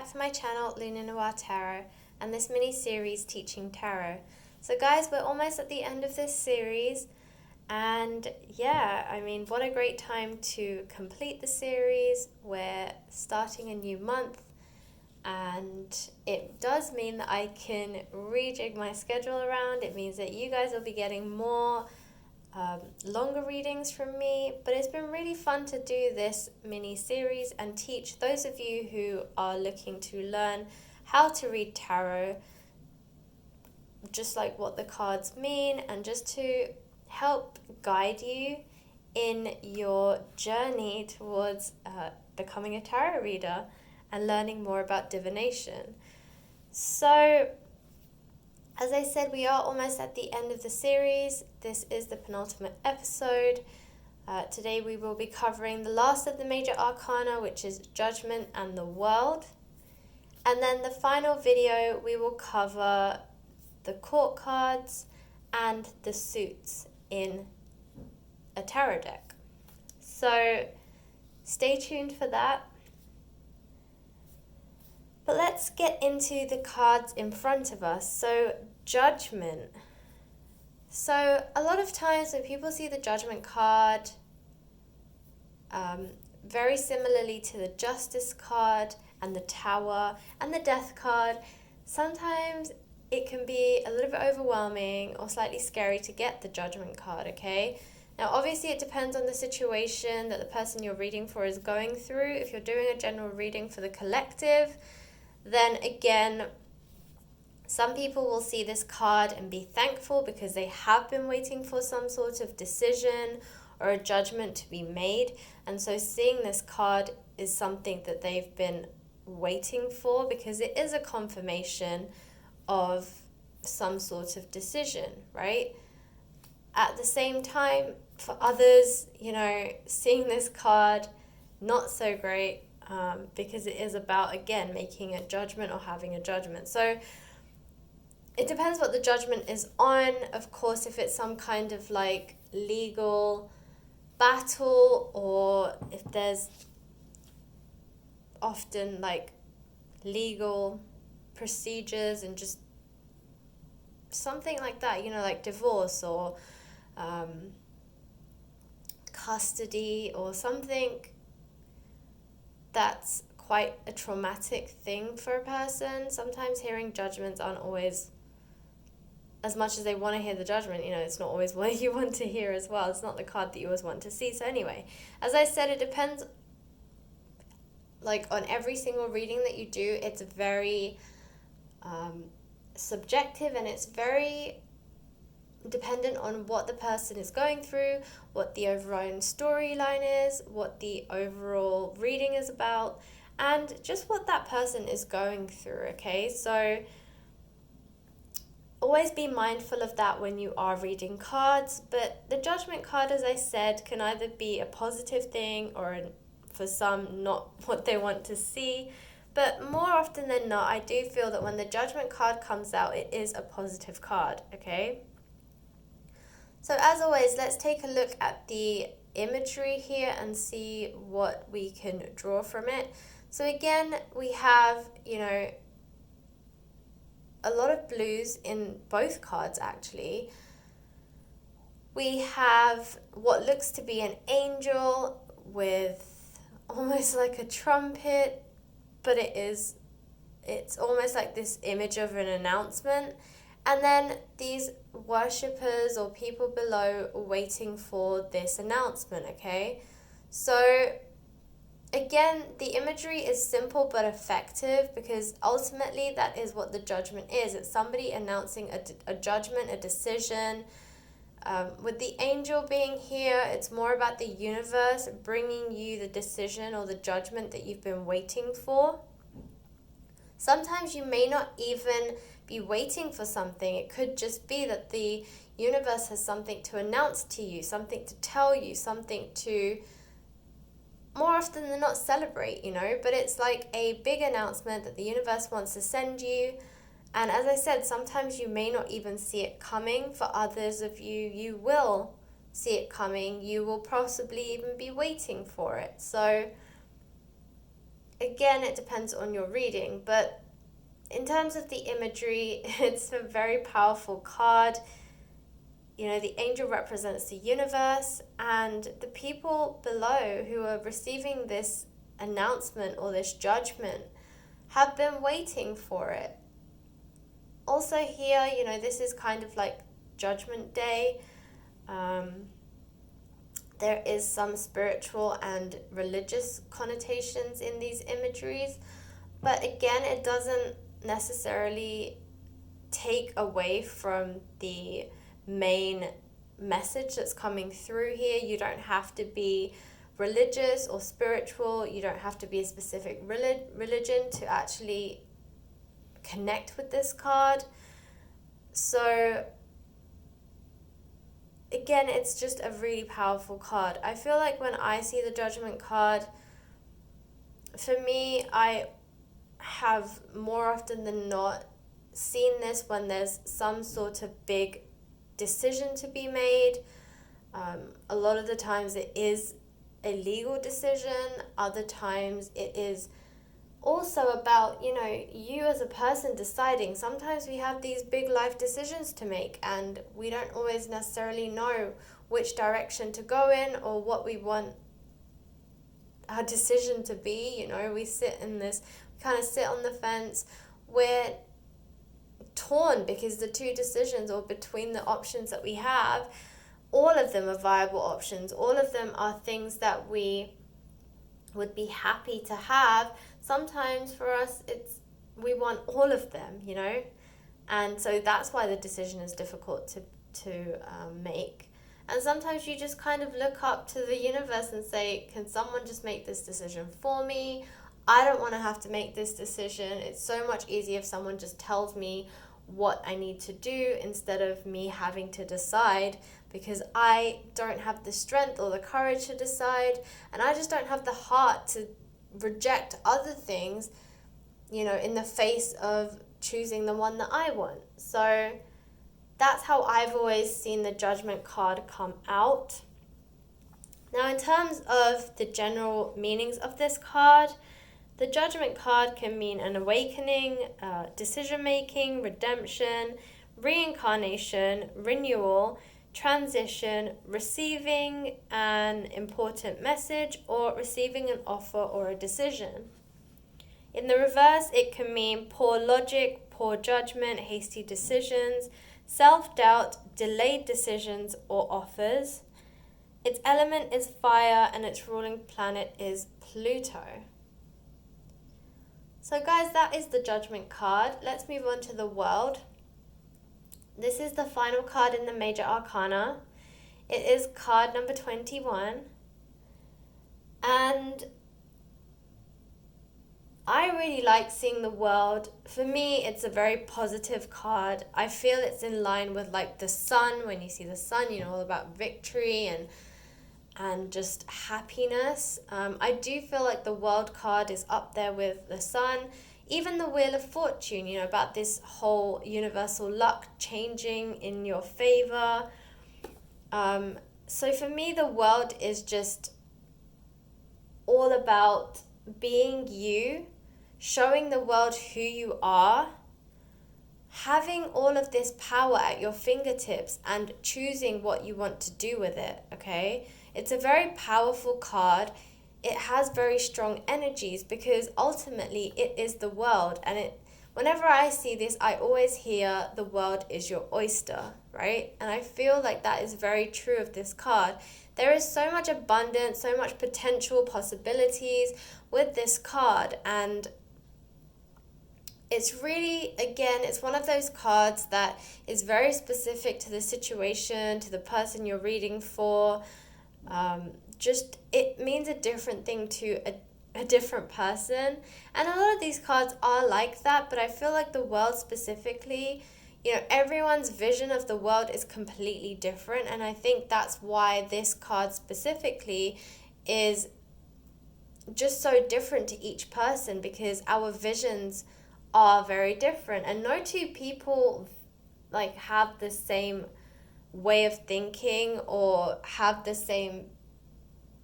back to my channel, Luna Noir Tarot, and this mini-series Teaching Tarot. So guys, we're almost at the end of this series, and yeah, I mean, what a great time to complete the series. We're starting a new month, and it does mean that I can rejig my schedule around. It means that you guys will be getting more longer readings from me, but it's been really fun to do this mini series and teach those of you who are looking to learn how to read tarot, just like what the cards mean, and just to help guide you in your journey towards becoming a tarot reader and learning more about divination. So as I said, we are almost at the end of the series. This is the penultimate episode. Today we will be covering the last of the major arcana, which is Judgment and the World. And then the final video, we will cover the court cards and the suits in a tarot deck. So stay tuned for that. But let's get into the cards in front of us. So, Judgment. So, a lot of times when people see the Judgment card, very similarly to the Justice card and the Tower and the Death card, sometimes it can be a little bit overwhelming or slightly scary to get the Judgment card, okay? Now, obviously, it depends on the situation that the person you're reading for is going through. If you're doing a general reading for the collective, then again, some people will see this card and be thankful because they have been waiting for some sort of decision or a judgment to be made. And so seeing this card is something that they've been waiting for because it is a confirmation of some sort of decision, right? At the same time, for others, seeing this card, not so great. Because it is about, again, making a judgment or having a judgment. So it depends what the judgment is on. Of course, if it's some kind of like legal battle, or if there's often like legal procedures and just something like that, like divorce or custody or something that's quite a traumatic thing for a person. Sometimes hearing judgments aren't always, as much as they want to hear the judgment, it's not always what you want to hear as well. It's not the card that you always want to see. So anyway, as I said, it depends on every single reading that you do. It's very subjective, and it's very dependent on what the person is going through, what the overall storyline is, what the overall reading is about, and just what that person is going through, okay? So always be mindful of that when you are reading cards. But the Judgment card, as I said, can either be a positive thing or for some not what they want to see. But more often than not, I do feel that when the Judgment card comes out, it is a positive card, okay? So as always, let's take a look at the imagery here and see what we can draw from it. So again, we have, a lot of blues in both cards actually. We have what looks to be an angel with almost like a trumpet, but it's almost like this image of an announcement. And then these worshippers or people below waiting for this announcement, okay? So again, the imagery is simple but effective because ultimately that is what the judgment is. It's somebody announcing a judgment, a decision. With the angel being here, it's more about the universe bringing you the decision or the judgment that you've been waiting for. Sometimes you may not even be waiting for something. It could just be that the universe has something to announce to you, something to tell you, something to, more often than not, celebrate, but it's like a big announcement that the universe wants to send you. And as I said, sometimes you may not even see it coming. For others of you, you will see it coming. You will possibly even be waiting for it. So again, it depends on your reading, but in terms of the imagery, it's a very powerful card. You know, the angel represents the universe, and the people below who are receiving this announcement or this judgment have been waiting for it. Also here, you know, this is kind of like Judgment Day. There is some spiritual and religious connotations in these imageries, but again, it doesn't necessarily take away from the main message that's coming through here. You don't have to be religious or spiritual. You don't have to be a specific religion to actually connect with this card. So again, it's just a really powerful card. I feel like when I see the Judgment card, for me, I have more often than not seen this when there's some sort of big decision to be made. A lot of the times it is a legal decision. Other times it is also about, you know, you as a person deciding. Sometimes we have these big life decisions to make, and we don't always necessarily know which direction to go in or what we want our decision to be. You know, we kind of sit on the fence. We're torn because the two decisions, or between the options that we have, all of them are viable options. All of them are things that we would be happy to have. Sometimes for us, we want all of them, you know, and so that's why the decision is difficult to make. And sometimes you just kind of look up to the universe and say, can someone just make this decision for me? I don't want to have to make this decision. It's so much easier if someone just tells me what I need to do instead of me having to decide, because I don't have the strength or the courage to decide, and I just don't have the heart to reject other things, you know, in the face of choosing the one that I want. So that's how I've always seen the Judgment card come out. Now, in terms of the general meanings of this card, the Judgment card can mean an awakening, decision-making, redemption, reincarnation, renewal, transition, receiving an important message, or receiving an offer or a decision. In the reverse, it can mean poor logic, poor judgment, hasty decisions, self-doubt, delayed decisions or offers. Its element is fire, and its ruling planet is Pluto. So guys, that is the Judgment card. Let's move on to the World. This is the final card in the Major Arcana. It is card number 21. And I really like seeing the World. For me, it's a very positive card. I feel it's in line with like the sun. When you see the sun, you know, all about victory and just happiness. I do feel like the World card is up there with the sun. Even the Wheel of Fortune, you know, about this whole universal luck changing in your favor. So for me, the World is just all about being you, showing the world who you are, having all of this power at your fingertips and choosing what you want to do with it, okay? It's a very powerful card. It has very strong energies because ultimately it is the world. And whenever I see this, I always hear the world is your oyster, right? And I feel like that is very true of this card. There is so much abundance, so much potential possibilities with this card. And it's really, again, it's one of those cards that is very specific to the situation, to the person you're reading for. Just it means a different thing to a different person, and a lot of these cards are like that, but I feel like the world specifically, you know, everyone's vision of the world is completely different, and I think that's why this card specifically is just so different to each person, because our visions are very different, and no two people like have the same way of thinking or have the same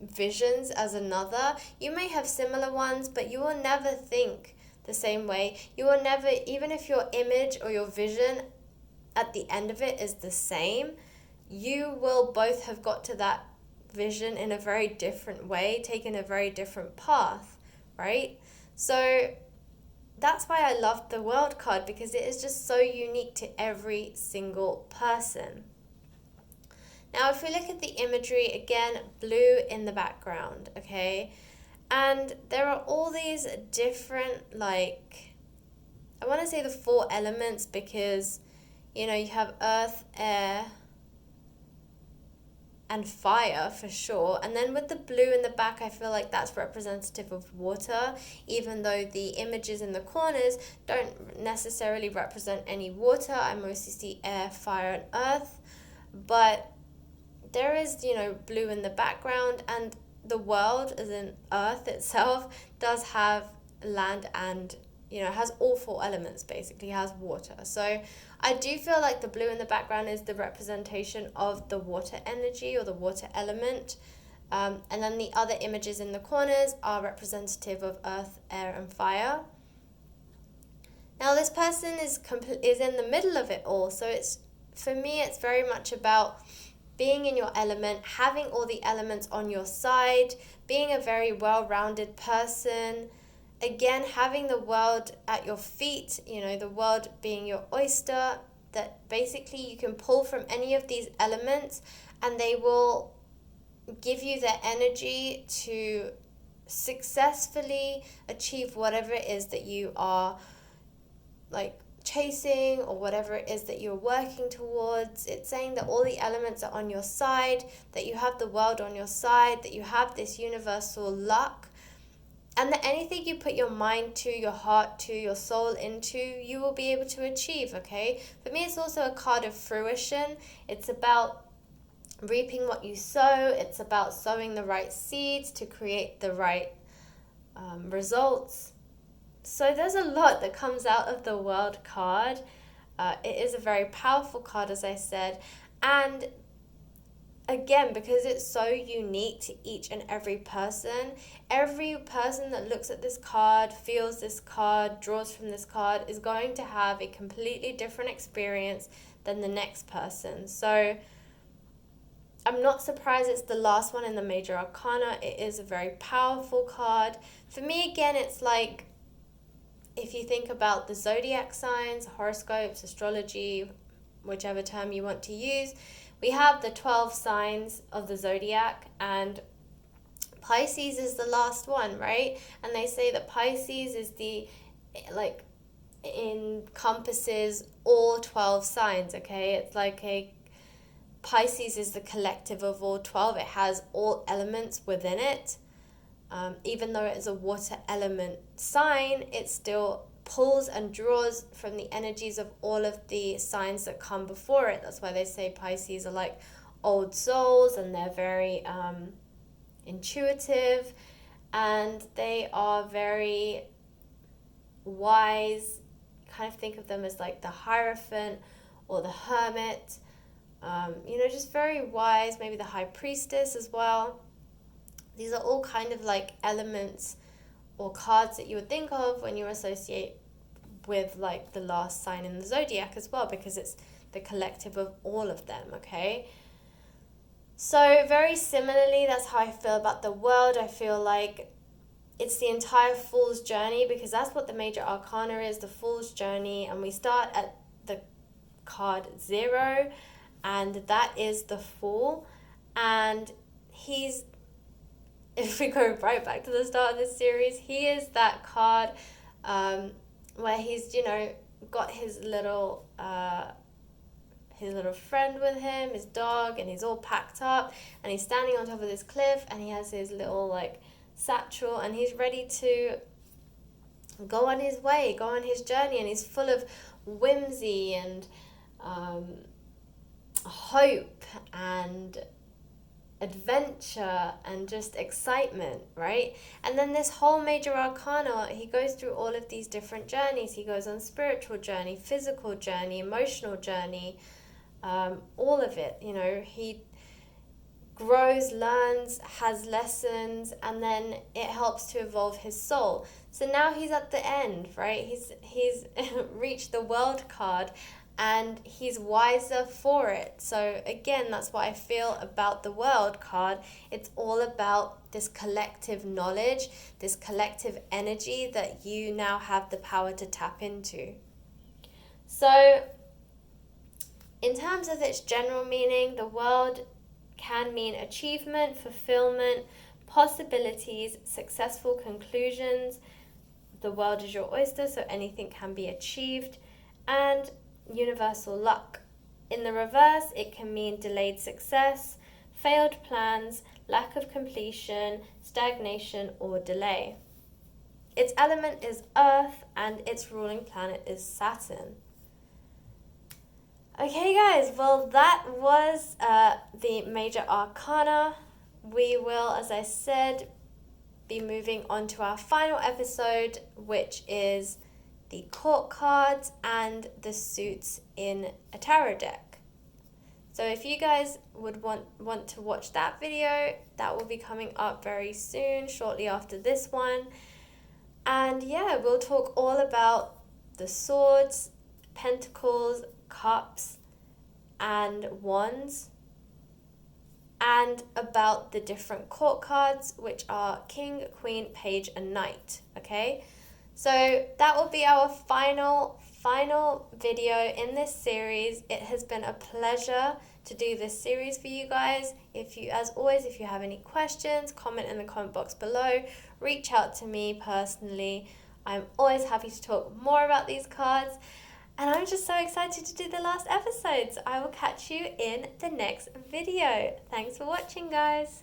visions as another. You may have similar ones, but you will never think the same way. You will never, even if your image or your vision at the end of it is the same, you will both have got to that vision in a very different way, taken a very different path, right? So that's why I love the World card, because it is just so unique to every single person. Now, if we look at the imagery, again, blue in the background, okay? And there are all these different, like, I want to say the 4 elements, because, you know, you have earth, air, and fire for sure. And then with the blue in the back, I feel like that's representative of water, even though the images in the corners don't necessarily represent any water. I mostly see air, fire, and earth. But there is, you know, blue in the background, and the world, as in earth itself, does have land and, you know, has all 4 elements, basically, has water. So I do feel like the blue in the background is the representation of the water energy or the water element. And then the other images in the corners are representative of earth, air, and fire. Now, this person is in the middle of it all. So for me, it's very much about being in your element, having all the elements on your side, being a very well-rounded person. Again, having the world at your feet, you know, the world being your oyster, that basically you can pull from any of these elements and they will give you the energy to successfully achieve whatever it is that you are, like, chasing, or whatever it is that you're working towards. It's saying that all the elements are on your side, that you have the world on your side, that you have this universal luck, and that anything you put your mind to, your heart to, your soul into, you will be able to achieve, okay? For me, it's also a card of fruition. It's about reaping what you sow. It's about sowing the right seeds to create the right results. So there's a lot that comes out of the World card. It is a very powerful card, as I said. And again, because it's so unique to each and every person that looks at this card, feels this card, draws from this card, is going to have a completely different experience than the next person. So I'm not surprised it's the last one in the Major Arcana. It is a very powerful card. For me, again, it's like, if you think about the zodiac signs, horoscopes, astrology, whichever term you want to use, we have the 12 signs of the zodiac, and Pisces is the last one, right? And they say that Pisces is encompasses all 12 signs, okay? It's like Pisces is the collective of all 12. It has all elements within it. Even though it is a water element sign, it still pulls and draws from the energies of all of the signs that come before it. That's why they say Pisces are like old souls, and they're very intuitive, and they are very wise. Kind of think of them as like the Hierophant or the Hermit, just very wise, maybe the High Priestess as well. These are all kind of like elements or cards that you would think of when you associate with like the last sign in the zodiac as well, because it's the collective of all of them, okay? So very similarly, that's how I feel about the world. I feel like it's the entire Fool's journey, because that's what the Major Arcana is, the Fool's journey. And we start at the card 0, and that is the Fool. And he's, if we go right back to the start of this series, he is that card where he's, got his little friend with him, his dog, and he's all packed up, and he's standing on top of this cliff, and he has his little like satchel, and he's ready to go on his way, go on his journey, and he's full of whimsy and hope and adventure and just excitement, right? And then this whole Major Arcana, he goes through all of these different journeys. He goes on spiritual journey, physical journey, emotional journey, all of it. He grows, learns, has lessons, and then it helps to evolve his soul. So now he's at the end, right? He's reached the World card, and he's wiser for it. So again, that's what I feel about the World card. It's all about this collective knowledge, this collective energy that you now have the power to tap into. So in terms of its general meaning, the World can mean achievement, fulfillment, possibilities, successful conclusions. The world is your oyster, so anything can be achieved, and universal luck. In the reverse, it can mean delayed success, failed plans, lack of completion, stagnation, or delay. Its element is Earth, and its ruling planet is Saturn. Okay, guys, well, that was the major arcana. We will, as I said, be moving on to our final episode, which is the court cards and the suits in a tarot deck. So if you guys would want to watch that video, that will be coming up very soon, shortly after this one. And yeah, we'll talk all about the swords, pentacles, cups, and wands, and about the different court cards, which are King, Queen, Page, and Knight, okay? So that will be our final video in this series. It has been a pleasure to do this series for you guys. As always, if you have any questions, comment in the comment box below. Reach out to me personally. I'm always happy to talk more about these cards. And I'm just so excited to do the last episode. So I will catch you in the next video. Thanks for watching, guys.